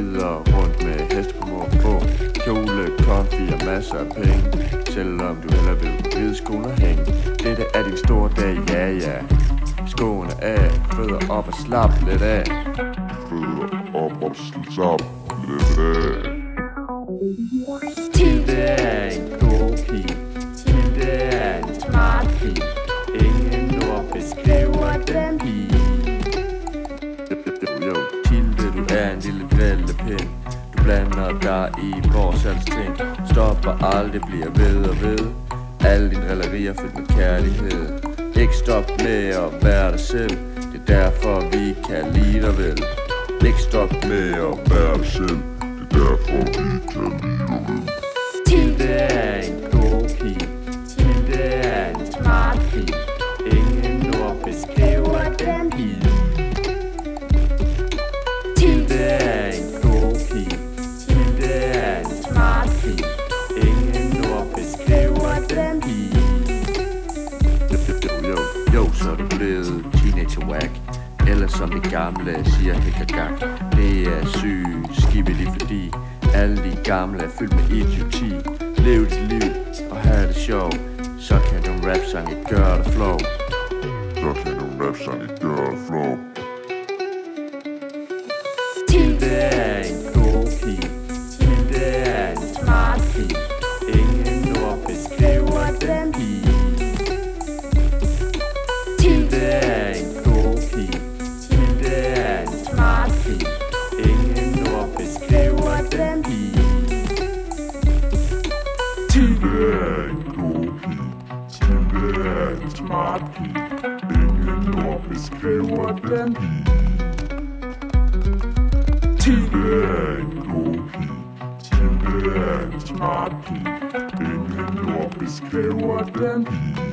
rider rundt med heste på måfå. Kjole, comfy og masser af penge. Selvom du hellere vil ride skoene og hænge. Dette er din store dag, ja ja. Skoene af, fødder op og slap lidt af. Fødder op og slap lidt af. Tilde er en god pige. Tilde er en smart pige. Ingen ord beskriver den pige. Tilde, du er en lille drillepind. Du blander dig i vores alting. Stopper aldrig, bliver ved og ved. Alle dine drillerier fyldt med kærlighed. Ikke stop med at være dig selv. Det er derfor vi kan lide dig vel. Ikke stop med at være dig selv. Det er derfor vi kan lide dig vel. Tilde er en god pige. Tilde er en smart pige. Ingen ord beskriver den pige. Tilde er en god pige. Tilde er en smart pige. Ingen ord beskriver den pige. Jo, så er du blevet teenager whack. Eller som de gamle siger hækkagak. Det er syg skibidi fordi alle de gamle er fyldt med idioti. Lev dit liv og have det sjov. Så kan nogle rap-sange gøre det flow. Så kan nogle rap-sange gøre det flow. Tilde er en god pige. Tilde er en smart pige. Ingen ord beskriver den pige. Tilde er en god pige. Tilde er en smart pige. Ingen ord beskriver den pige. Tilde er en god pige. Tilde er en smart pige. Ingen ord beskriver den pige. Tilde er en god pige. Tilde er en smart pige. Ingen ord beskriver den pige.